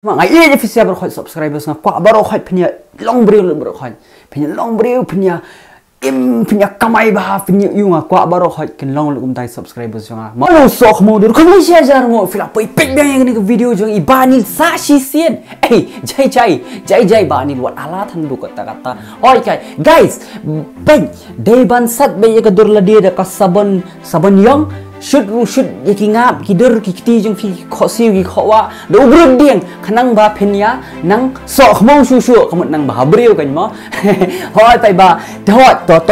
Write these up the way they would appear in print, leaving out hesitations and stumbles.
Mga iya official berkhot subscribers nga kwa baro khot punya long brio berkhot punya long brio punya punya kamai bah punya yung kwa baro khot ken long lum tai subscribers nga malu sok mo dur kami share jar mo fila poi pek bang yang ni video jong ibani sa shi sien jai bani wat ala than du kata kata oi kai guys ben day ban sat be ya dur la dia ka sabon yang shoot yaki ngap kidur kiti jong fi khosi gi khowa do ubrud dieng khanang ba phenya nang sok mo shu kamut nang ba habriu kan mo hoi pai ba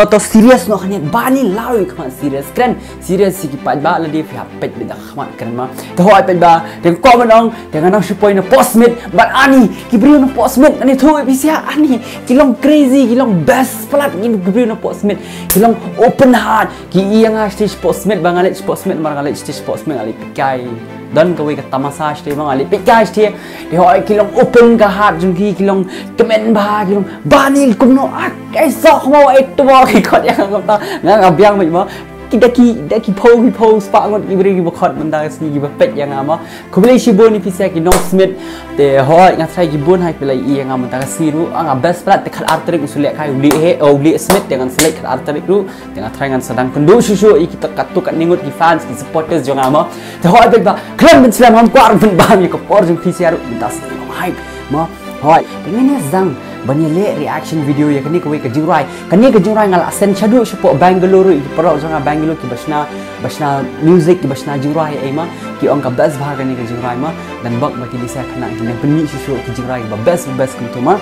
to serious no khanya bani lawi khama serious kren serious ki pa ba la di fi hapet bi da khama kan ma to hoi pai ba de ko manong de nang shupoi na postmate but ani ki briu na postmate ani thu bi sia ani kilong crazy kilong best plat ki briu na postmate kilong open heart ki ianga stage postmate bangalet sportsman marang stage sportsman ali pikai dan kawai kata massage dia mang ali pikai dia hoi kilong open ka heart jungki kilong kemen bah kilong banil kumno kai sok mau itu mau ikut yang kata ngang abyang mai mo daki po spa ngot ibri gi bokot manda sni gi bepet yang ama kubli shibon ni pisa ki no smith te hoi ngatrai gi bon hai pelai i yang ama ta siru anga best plat te khal artrik usulek kai uli smith dengan selek khal artrik ru dengan trai ngan sedang kendu susu i kita katuk ningut ki fans ki supporters jong ama te hoi be ba klan ben slam ham kwar ben ba mi ko por jong pisa ru das hai mo hoi pengen zang banyak reaction video ya kini kawai ke jingrai ngal asen chadu support Bangalore i pro janga Bangalore ki basna music ki basna jingrai ai ma ki ong ka best bhag ni ke jingrai ma dan bak baki lisa khana ki beni susu ki jingrai ba best kum tu ma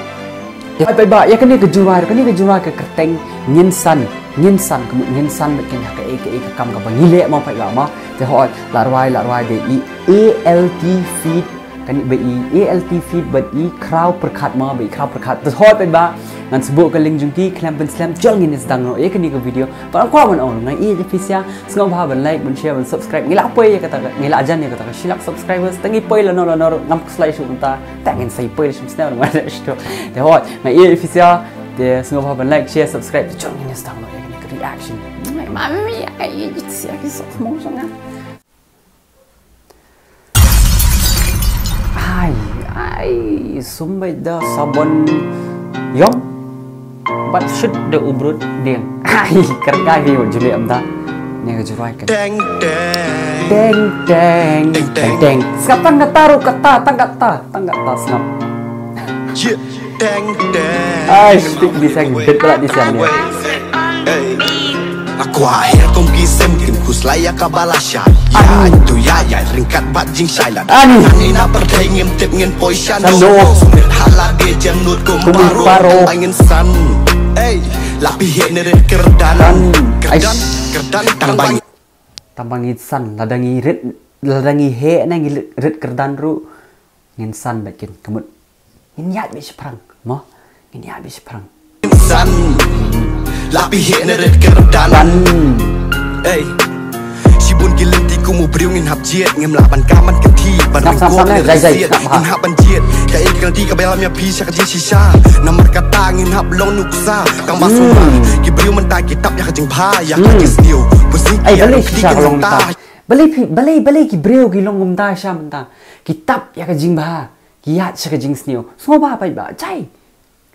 ya pai ba ya kini ke jingrai ke kerteng nyensan bekin ka ke kam ka bangile ma pai ba ma te hoi larwai de ALT feed kan be ALT feed but crowd perkhat ma be crowd perkhat to hoi pen ba ngan sebut ka link jungki klam pen slam jol ngin is dang no e kani ka video pa kwa ban on ngai e official sngo ba ban like ban share ban subscribe ngila poi ya kata ngila ajan ya kata silak subscribers tangi poi la no ngam slide shoot ta tangin sai poi shim snel ma sto de hoi ngai e official de sngo ba ban like share subscribe jol ngin is dang no e kani ka reaction ngai mami ai it's ya ki so mo sanga ai sumbai da sabon yong bat shit de ubrut deng ai kerja hi juli amda ne jurai kan deng sekarang taruh kata snap ai stick bisa gede pula di sana aku akhir kom kisem kim kuslaya kabalasya ya itu ya ringkat bajing silent ani na pertai ngem tip ngin poisyan sumit hala de janut kumparo angin san lapi he neret kerdan tambang san ladangi he nang rit kerdan ru ngin san bakin kemut ngin ya bis perang mo ngin ya bis perang san lapi he neret kerdan sibun gilinti ku mu briungin hap jiet ngem laban kaman keti barang ko ngem hap banjiet ka in kalti ka belam ya pi syak ji sisa namar kata ngin hap long nuksa kang basuma ki briu menta kitab ya kajing pha ya kajing stiu pusi beli sisa long ta beli ki briu ki long ngum ta sha menta kitab ya kajing pha ki ya syak kajing stiu so ba pai ba chai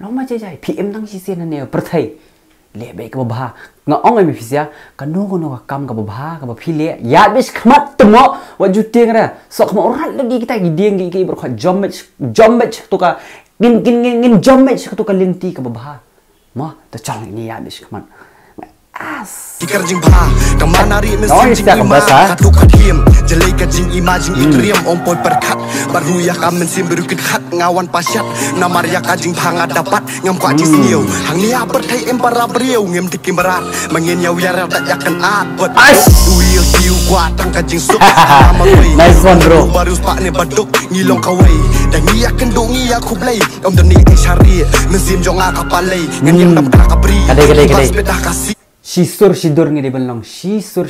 long ma chai pm nang si sen ne perthai lebe ka bah nga ong mi fisia kanu kono ka kam ka bah ka phile ya bis khmat tmo waju ting ra so khma rat lagi kita gidieng gi ber kha jommech to ka gin jommech to ka linti ka bah ma ta chang ni ya bis khmat as dikerjing bah ka manari mesin jing ma katuk hadim jelai ka jing imajing ikriam ompoi perkat baru ya kamen sim berukit khat ngawan pasyat namar ya kajing phanga dapat ngam kwa ji sniu hang nia perthai empara briu ngem dikim berat mangin ya wiara tak yakan at but will you kwa tang kajing suk nice one bro baru spak ne baduk ngilong kawai dan ngia kendung ngia kublai om deni syari mesin jonga kapalai ngem tam ka bri kade Shisur ngi de belong shisur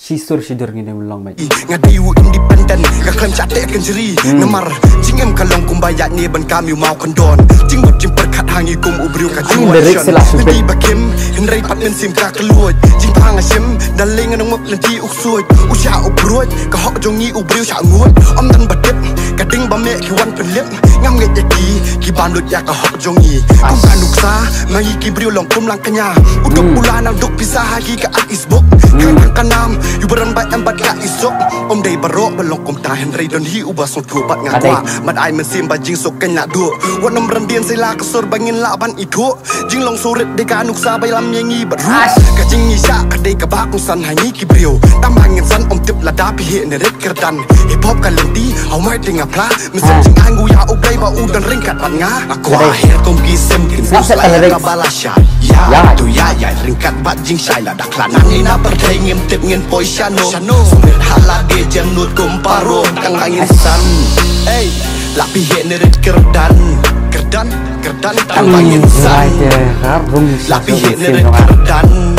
Sisur sidur ngini ulang baik. Ngadiu independen, kaklaim catek kenjeri. Namar, jingem kalong kumbayak ni ban kami mau kendon. Jing bot jing perkat hangi kum ubriu kajuan. Nanti bakim, henry pat men sim ka keluat. Jing pang asim, daling nang mop nanti uksuat. Usya ubruat, kahok jongi ubriu sya ngut. Om dan badip, kading bamek kiwan pelip. Ngam nget yaki, ki bandut ya kahok jongi. Kum kanuksa, mangi kibriu long kum lang kenya. Uduk ulah nang duk pisah hagi ka isbuk. Kanang kanam. You beran by empat ka isok om day barok balong kum ta henry don hi ubah song tu bat ngakwa mat ai men sim ba jing sok ken na du wan nom ran dien sai la ka sor bangin la ban itu jing long soret de ka nuk sa bai lam yengi bat ka jing ni sa ka de ka ba kung san ha ni ki brio tam bangin san om tip la da pi he ne ret kerdan hip hop ka lenti au mai tinga pla men san jing angu ya ublai ba u dan ring kat bat nga akwa her kom gi sem kin ka balasha ya tu ya ringkat bat jing sai la dak lan ni na pertai ngem tip ngin Shano, sumit halage janut kumparo kang angin san, lapi henerit kerdan kang angin san, lapi henerit kerdan.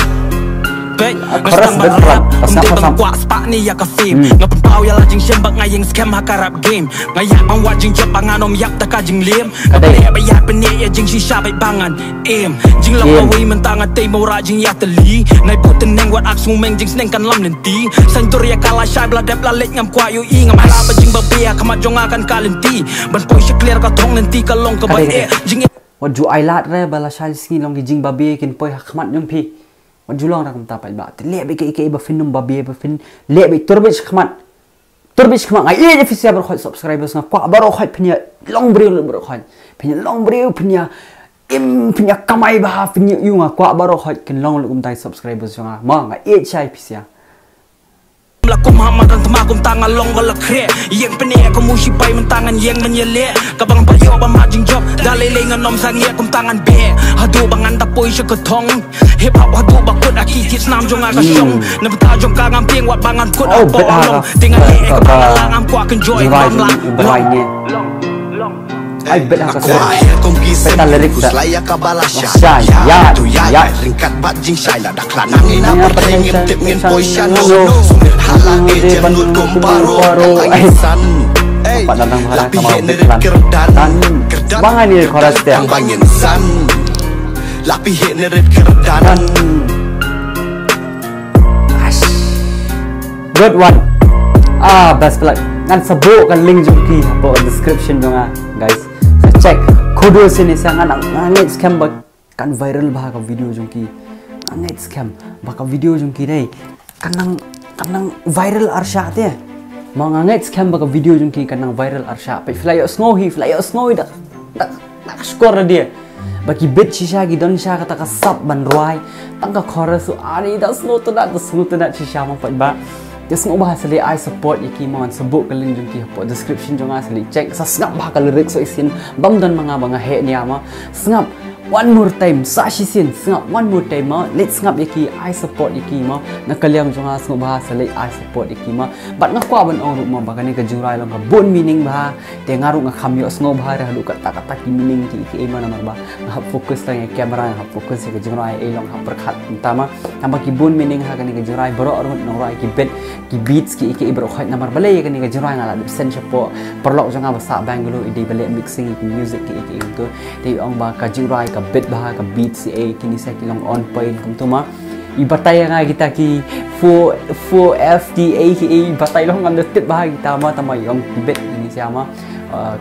Keras berat, pasang kuat spak ni ya kafim. Ngapun pau ya lajing sembak ngayeng scam hakarap game. Ngayak bang wajing jep banganom yak taka jing lim. Ngapun bayat penik ya jing shisha baik bangan. Jing lang away mentangan tay mau rajing ya teli. Nai puten neng wat aksu meng jing sneng kan lam nanti. Santur ya kalah syai bladep lalit ngam kuat yu i. Ngam ala bajing babia kamat jong akan kalenti. Ban poi sya clear katong nanti kalong ke baik jing. Waju ailat re bala syai sini long di jing babia kin poi kamat jong pi. Julong rakam tapai ba lebe ke ba finum babi ba fin lebe turbich khmat ngai je fisia ber khoi subscribers na kwa baro khoi phnya long bril ber khoi phnya long bril phnya phnya kamai ba phnya yunga kwa baro khoi kin long lum tai subscribers nga ma ngai chai fisia lakum hamadan temakum tangan long galak kre yang pene aku musipai mentangan yang menyele kabang bayo ba majing job dalele nganom sangi kum tangan be hadu bangan tapoi seketong hip hop hadu bakut aki kits nam jong aga song nabta jong ka ngam pieng wat bangan kut apa long dengan le ke balang am kwa enjoy lam long ai bet hak Kuah kom kisem kus layak kabalasya ya tu ya ringkat bat jing sai la dak lanang ina perteng ngem tip ngin poi shano sumit halange janut kumparo aisan lapi henerit kerdan bangan ni koras dia bangin san lapi henerit kerdan good one best plug ngan sebut kan link jumki apa description dong guys cek kode sini sangat ngangit scam kan viral bah video jongki ngangit scam baka video jongki dai kanang viral arsha te mau ngangit scam baka video jongki kanang viral arsha pe fly snowy dak skor dia baki bit shisha gi don sha kata ka sab ban roi tangka chorus ari da snow to that shisha ma ba just ngau bahasa le I support iki mon sebut ke link jongki po description jonga sali check sa snap bah ka lyrics so isin bam dan mga he ni ama snap one more time sa shisin snap one more time ma let's snap iki I support iki ma nakaliang jonga ngau bahasa le I support iki ma bat ngakwa ban ong ma bagani ka jurai long ka bon meaning ba te ngaru nga khamyo ngau bah ra hadu ka kata ki meaning ki iki ma namar ba ngap fokus tang camera ngap fokus ke jurai e long hap perkhat utama tambah ki bon meaning ha kani ka jurai bro arut nong rai ki bet ki beats ki iki ibro khait namar balai kani ka jurai ngala sen chapo perlok jonga basa Bangalore ide balai mixing ki music ki iki itu te ong ba ka jurai ka bit bah ka beats e kini sa kilong on point kum tuma ibatay nga kita ki 4 FTA ki ibatay long ang tip bah kita ma tama yung bit ini siya ma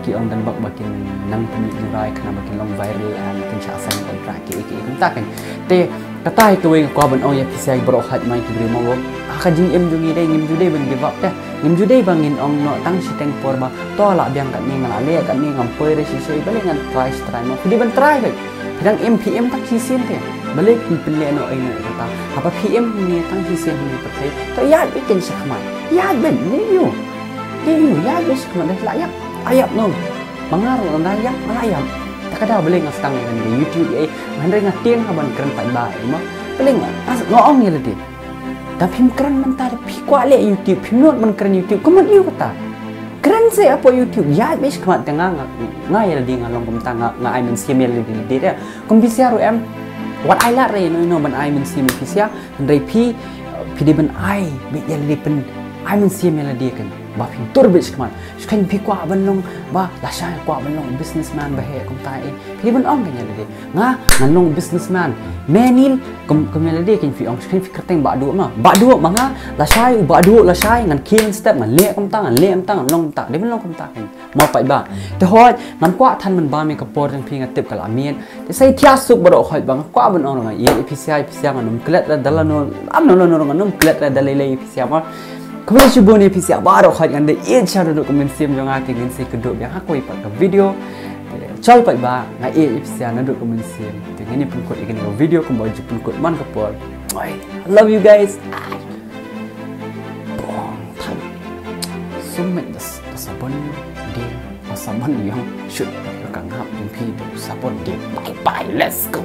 ki ong dan bak bakin nang puni jurai kana bakin long viral and kin cha san contract ki iki kum takan te katay tuwing ko ban ong ya pisay bro khat mai ki mo akajing jungi dai ngim jude ban give up ta ngim jude bangin ong no tang si teng por ba to la biang kat ni ngala le kat ni ngam poi re si sei bale ngan try mo pidi ban try kai pidang MPM tak sisin te balik pilih no ay na kata apa PM ni tang sisin ni patay to ya bikin sa kamay ya ben ni yo ya bis kamay layak ayap no mangaro na layak malayam takada balik ngas tang kan di YouTube mandre ngatin ka ban keren pa ba mo balik ngoong ni ladi tapi keren mentar pi kwale YouTube pinot man keren YouTube kumat yo kata keren saya apa YouTube ya bis kamat tengah ngai ladi ngalong kumta nga ay men simel ladi dia kum bisa ru em what I like no ban I men simel pisia ndai pi pidi ben ai be yali pen ai men sia melodi kan ba pin tur be skman skan pi kwa ben long ba la sha kwa ben long businessman ba he kum tai pidi ben ong kan yali nga ngan long businessman menil kum melodi kan fi ong skan fi kerteng ba du manga la sha ba du la sha ngan kin step ngan le kum tang long ta de ben long kum ta kan ma pai ba te hoi ngan kwa than man ba me ka por jang pi nga tip kala mien te sai thia suk ba ro khoi bang kwa ben ong nga ye pci ngan num klet la dalano am no ngan num klet la dalai pci ma kemudian coba ni episode baru khoi ngan de in channel duk komen sim jong ati ngin se keduk yang aku ipat ke video chol pai ba ngai episode na duk komen sim dengan ni pun kod ikan video kembali pun kod man ke por I love you guys sumet das sabon di sabon yang shoot kang hap mimpi sabon di bye bye let's go